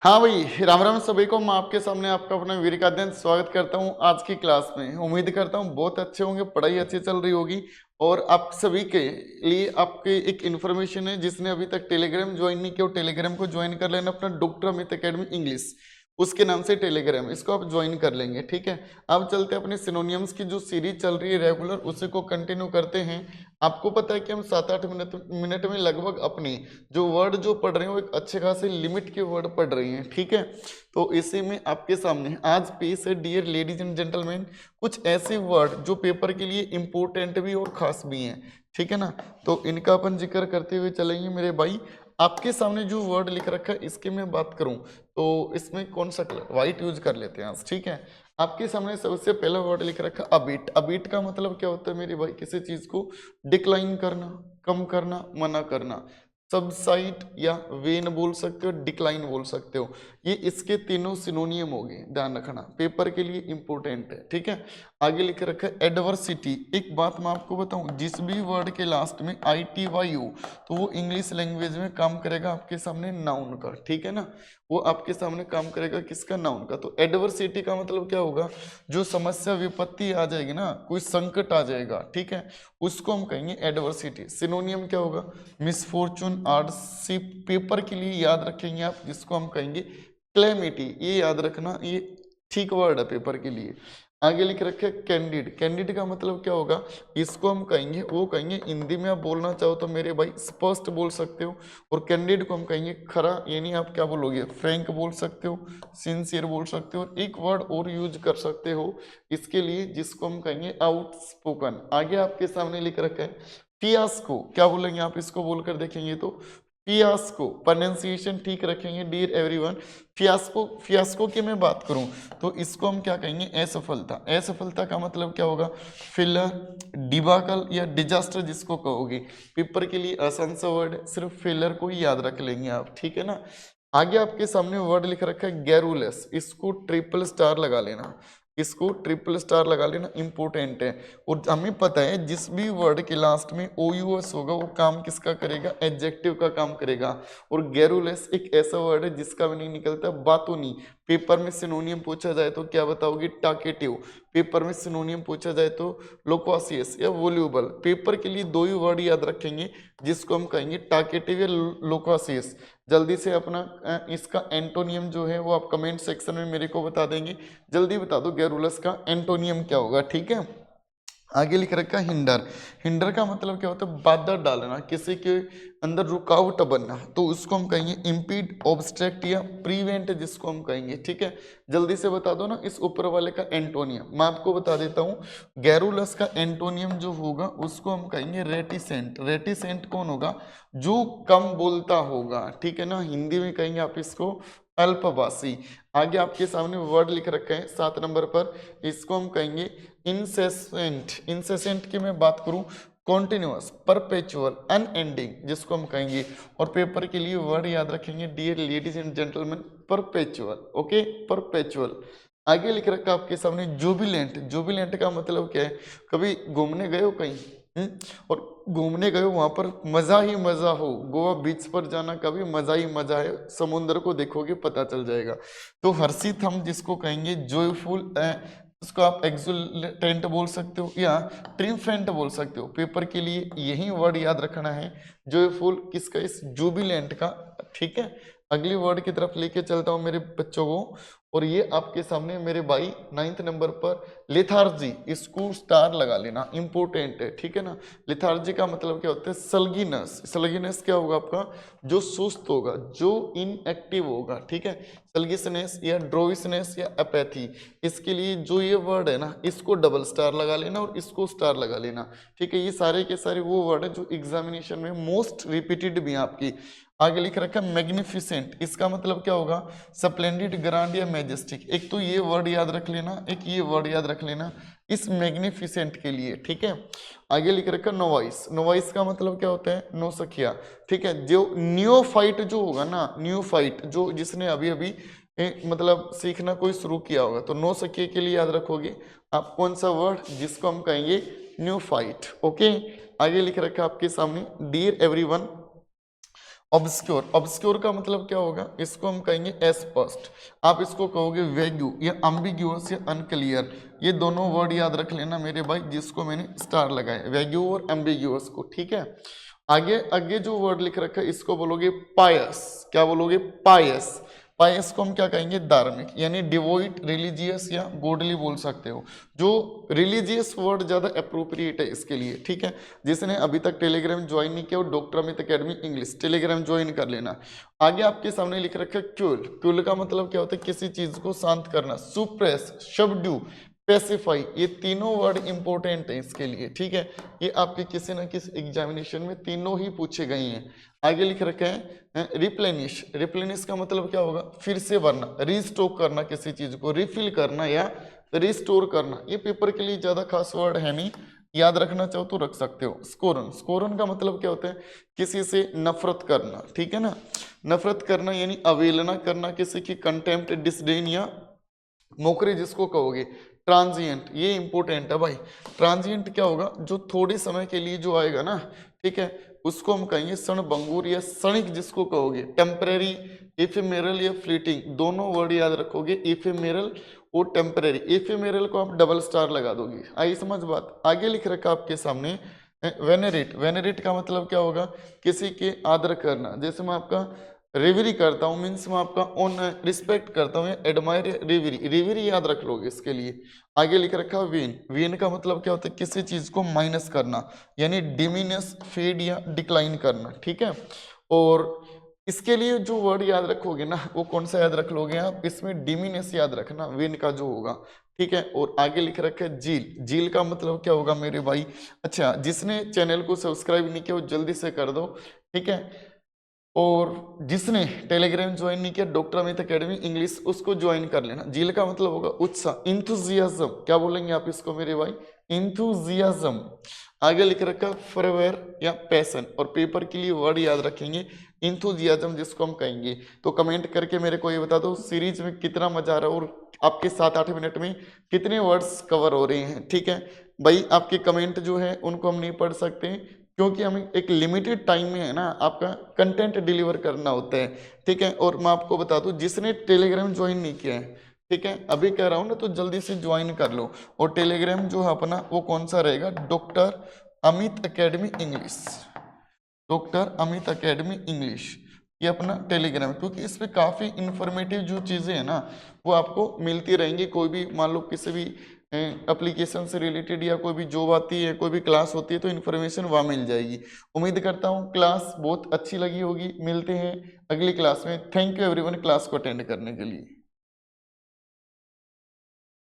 हाँ भाई, राम राम सभी को। मैं आपके सामने आपका अपना विवेकानंद स्वागत करता हूँ आज की क्लास में। उम्मीद करता हूँ बहुत अच्छे होंगे, पढ़ाई अच्छी चल रही होगी। और आप सभी के लिए आपके एक इन्फॉर्मेशन है, जिसने अभी तक टेलीग्राम ज्वाइन नहीं किया, टेलीग्राम को ज्वाइन कर लेना अपना डॉक्टर अमित अकेडमी इंग्लिश, उसके नाम से टेलीग्राम, इसको आप ज्वाइन कर लेंगे। ठीक है, अब चलते हैं अपने सिनोनियम्स की जो सीरीज चल रही है रेगुलर, उसी को कंटिन्यू करते हैं। आपको पता है कि हम 7-8 मिनट में लगभग अपनी जो वर्ड जो पढ़ रहे हैं वो एक अच्छे खासे लिमिट के वर्ड पढ़ रही हैं। ठीक है, तो इसी में आपके सामने आज पेश है डियर लेडीज एंड जेंटलमैन कुछ ऐसे वर्ड जो पेपर के लिए इम्पोर्टेंट भी और खास भी हैं। ठीक है ना, तो इनका अपन जिक्र करते हुए चलेंगे मेरे भाई। आपके सामने जो वर्ड लिख रखा है इसकी मैं बात करूं तो इसमें कौन सा कलर, व्हाइट यूज कर लेते हैं आज। ठीक है, आपके सामने सबसे पहला वर्ड लिख रखा है अबीट। अबीट का मतलब क्या होता है मेरे भाई? किसी चीज को डिक्लाइन करना, कम करना, मना करना। सबसाइड या वेन बोल सकते हो, डिक्लाइन बोल सकते हो। ये इसके तीनों सिनोनियम हो गए, ध्यान रखना, पेपर के लिए इंपॉर्टेंट है। ठीक है, आगे लिख रखा है एडवर्सिटी। एक बात मैं आपको बताऊं, जिस भी वर्ड के लास्ट में ITY हो तो वो इंग्लिश लैंग्वेज में काम करेगा आपके सामने नाउन का। ठीक है ना, वो आपके सामने काम करेगा किसका? नाउन का। तो एडवर्सिटी का मतलब क्या होगा? जो समस्या विपत्ति आ जाएगी ना, कोई संकट आ जाएगा, ठीक है, उसको हम कहेंगे एडवर्सिटी। सिनोनियम क्या होगा? Misfortune, hardship. पेपर के लिए याद रखेंगे आप, जिसको हम कहेंगे क्लेमिटी। ये याद रखना, ये ठीक वर्ड है पेपर के लिए। आगे लिख रखे कैंडिड। कैंडिड का मतलब क्या होगा? इसको हम कहेंगे, वो कहेंगे, हिंदी में आप बोलना चाहो तो मेरे भाई स्पष्ट बोल सकते हो। और कैंडिड को हम कहेंगे खरा, यानी आप क्या बोलोगे? फ्रैंक बोल सकते हो, सिंसियर बोल सकते हो। एक वर्ड और यूज कर सकते हो इसके लिए, जिसको हम कहेंगे आउटस्पोकन। आगे आपके सामने लिख रखा है फियास्को। क्या बोलेंगे आप इसको? बोलकर देखेंगे तो फियास्को, प्रोनाउंसिएशन ठीक रखेंगे डियर एवरीवन। फियास्को, फियास्को की मैं बात करूं तो इसको हम क्या कहेंगे? असफलता। असफलता का मतलब क्या होगा? फेलर, डिबाकल या डिजास्टर जिसको कहोगे। पेपर के लिए आसान सा वर्ड है, सिर्फ फेलर को ही याद रख लेंगे आप। ठीक है ना, आगे आपके सामने वर्ड लिख रखा है गैरुलस। इसको ट्रिपल स्टार लगा लेना, इसको ट्रिपल स्टार लगा लेना, इंपॉर्टेंट है। और हमें पता है जिस भी वर्ड के लास्ट में OUS होगा वो काम किसका करेगा? एडजेक्टिव का काम करेगा। और गैरुलस एक ऐसा वर्ड है जिसका भी नहीं निकलता बातूनी। पेपर में सिनोनियम पूछा जाए तो क्या बताओगे? टाकेटिव। पेपर में सिनोनियम पूछा जाए तो लोक्वासियस या वोल्यूबल। पेपर के लिए दो ही वर्ड याद रखेंगे, जिसको हम कहेंगे टाकेटिव या लोक्वासियस। जल्दी से अपना इसका एंटोनियम जो है वो आप कमेंट सेक्शन में मेरे को बता देंगे। जल्दी बता दो गैरुलस का एंटोनियम क्या होगा। ठीक है, आगे लिख रखा है हिंडर। हिंडर का मतलब क्या होता है? बाधा डालना, किसी के अंदर रुकावट बनना, तो उसको हम कहेंगे इम्पीड, ऑब्स्ट्रक्ट या प्रिवेंट, जिसको हम कहेंगे। ठीक है, जल्दी से बता दो ना इस ऊपर वाले का एंटोनियम। मैं आपको बता देता हूँ, गैरुलस का एंटोनियम जो होगा उसको हम कहेंगे रेटिसेंट। रेटिसेंट कौन होगा? जो कम बोलता होगा। ठीक है ना, हिंदी में कहेंगे आप इसको अल्पभाषी। आगे आपके सामने वर्ड लिख रखा है 7 नंबर पर, इसको हम कहेंगे इंसेसेंट। इंसेसेंट की मैं बात करूं, कॉन्टिन्यूअस, परपेचुअल, अनएंडिंग, जिसको हम कहेंगे। और पेपर के लिए वर्ड याद रखेंगे dear ladies and gentleman, perpetual. Okay, perpetual. आगे लिख रखा है आपके सामने जुबिलेंट। जुबिलेंट का मतलब क्या है? कभी घूमने गए हो कहीं? और घूमने गए हो, वहां पर मजा ही मजा हो, गोवा बीच पर जाना का भी मजा ही मजा है, समुद्र को देखोगे पता चल जाएगा। तो हर्षित हम जिसको कहेंगे जॉयफुल, उसको आप एक्सुलेंट बोल सकते हो या ट्रिम्फेंट बोल सकते हो। पेपर के लिए यही वर्ड याद रखना है, जॉयफुल किसका? इस जुबिलेंट का। ठीक है, अगली वर्ड की तरफ लेके चलता हूँ मेरे बच्चों को। और ये आपके सामने मेरे भाई 9 नंबर पर लेथार्जी, इसको स्टार लगा लेना, इंपॉर्टेंट है। ठीक है ना, लेथार्जी का मतलब क्या होता है? सल्गीनेस। सल्गीनेस क्या होगा आपका? जो सुस्त होगा, जो इनएक्टिव होगा। ठीक है, सल्गीसनेस या ड्रोविसनेस या अपैथी। इसके लिए जो ये वर्ड है ना, इसको डबल स्टार लगा लेना और इसको स्टार लगा लेना। ठीक है, ये सारे के सारे वो वर्ड है जो एग्जामिनेशन में मोस्ट रिपीटेड भी है आपकी। आगे लिख रखा है मैग्निफिसेंट। इसका मतलब क्या होगा? स्प्लेंडिड, ग्रांड या मैजेस्टिक। एक तो ये वर्ड याद रख लेना, एक ये वर्ड याद रख लेना इस मैग्निफिसेंट के लिए। ठीक है, आगे लिख रखा है नोवाइस। नोवाइस का मतलब क्या होता है? नौसखिया। ठीक है, जो न्यूफाइट जो होगा ना, न्यूफाइट जो जिसने अभी अभी मतलब सीखना कोई शुरू किया होगा, तो नौसखिया के लिए याद रखोगे आप कौन सा वर्ड? जिसको हम कहेंगे न्यूफाइट। ओके, आगे लिख रखा है आपके सामने डियर एवरीवन, ऑब्सक्योर, ऑब्सक्योर का मतलब क्या होगा, इसको हम कहेंगे एस्पस्ट, आप इसको कहोगे वेग्यू या अम्बिग्यूअस या अनक्लियर। ये दोनों वर्ड याद रख लेना मेरे भाई, जिसको मैंने स्टार लगाया, वेग्यू और एम्बिग्यूअस को, ठीक है। आगे आगे जो वर्ड लिख रखा है इसको बोलोगे पायस, क्या बोलोगे, पायस। पायस को हम क्या कहेंगे, धार्मिक, यानी डिवोइट, रिलीजियस या गॉडली बोल सकते हो। जो रिलीजियस वर्ड ज्यादा अप्रोप्रिएट है इसके लिए, ठीक है। जिसने अभी तक टेलीग्राम ज्वाइन नहीं किया वो doctor Amit academy English Telegram join कर लेना। आगे आपके सामने लिख रखा है क्यूल, क्यूल का मतलब क्या होता है, किसी चीज को शांत करना, सुप्रेस, सबड्यू, पेसिफाई, ये तीनों वर्ड इंपॉर्टेंट है इसके लिए, ठीक है। ये आपके किसी न किसी एग्जामिनेशन में तीनों ही पूछे गए हैं। आगे लिख रखे हैं रिप्लेनिश, रिप्लेनिश का मतलब क्या होगा, फिर से भरना, रिस्टॉक करना किसी चीज को, रिफिल करना या रिस्टोर करना। ये पेपर के लिए ज्यादा खास वर्ड है नहीं, याद रखना चाहो तो रख सकते हो। स्कोरन, स्कोरन का मतलब क्या होता है, किसी से नफरत करना, ठीक है ना। नफरत करना यानी अवहेलना करना, किसी की कंटेम्प्ट, डिसडेन या नौकरी जिसको कहोगे। ट्रांजिएंट, ये इंपॉर्टेंट है भाई। ट्रांजिएंट क्या होगा, जो थोड़े समय के लिए जो आएगा ना, ठीक है, उसको हम कहेंगे क्षणभंगुर या क्षणिक जिसको कहोगे। टेम्परेरी, इफेमेरल या फ्लीटिंग, दोनों वर्ड याद रखोगे, इफेमेरल और टेम्परेरी। इफेमेरल को आप डबल स्टार लगा दोगे, आई समझ बात। आगे लिख रखा आपके सामने वेनेरेट, वेनेरेट का मतलब क्या होगा, किसी के आदर करना। जैसे मैं आपका रिवरी करता हूँ, मीन्स मैं आपका ऑन रिस्पेक्ट करता हूँ, एडमायर, रिवरी, रिवरी याद रख लोगे इसके लिए। आगे लिख रखा वीन, वीन का मतलब क्या होता है, किसी चीज को माइनस करना, यानी डिमिनस, फेड या डिक्लाइन करना, ठीक है। और इसके लिए जो वर्ड याद रखोगे ना, वो कौन सा याद रख लोगे आप, इसमें डिमिनस याद रखना विन का जो होगा, ठीक है। और आगे लिख रखा है झील, झील का मतलब क्या होगा मेरे भाई, अच्छा, जिसने चैनल को सब्सक्राइब नहीं किया वो जल्दी से कर दो, ठीक है। और जिसने टेलीग्राम ज्वाइन नहीं किया डॉक्टर अमित अकेडमी इंग्लिश, उसको ज्वाइन कर लेना। झील का मतलब होगा उत्साह, इंथुजियाज्म, क्या बोलेंगे आप इसको मेरे भाई, इंथुजियाज्म। आगे लिख रखा फॉरवेयर या पैशन, और पेपर के लिए वर्ड याद रखेंगे इंथुजियाज्म जिसको हम कहेंगे। तो कमेंट करके मेरे को ये बता दो सीरीज में कितना मजा आ रहा है और आपके 7-8 मिनट में कितने वर्ड्स कवर हो रहे हैं, ठीक है भाई। आपके कमेंट जो है उनको हम नहीं पढ़ सकते, क्योंकि हमें एक लिमिटेड टाइम में है ना आपका कंटेंट डिलीवर करना होता है, ठीक है। और मैं आपको बता दूं, जिसने टेलीग्राम ज्वाइन नहीं किया है, ठीक है, अभी कह रहा हूँ ना, तो जल्दी से ज्वाइन कर लो। और टेलीग्राम जो है अपना वो कौन सा रहेगा, doctor Amit academy English, doctor Amit academy English, ये अपना टेलीग्राम, क्योंकि इस पे काफ़ी इंफॉर्मेटिव जो चीज़ें हैं ना वो आपको मिलती रहेंगी। कोई भी मान लो किसी भी एप्लीकेशन से रिलेटेड या कोई भी जॉब आती है, कोई भी क्लास होती है, तो इन्फॉर्मेशन वहाँ मिल जाएगी। उम्मीद करता हूँ क्लास बहुत अच्छी लगी होगी। मिलते हैं अगली क्लास में। थैंक यू एवरीवन क्लास को अटेंड करने के लिए।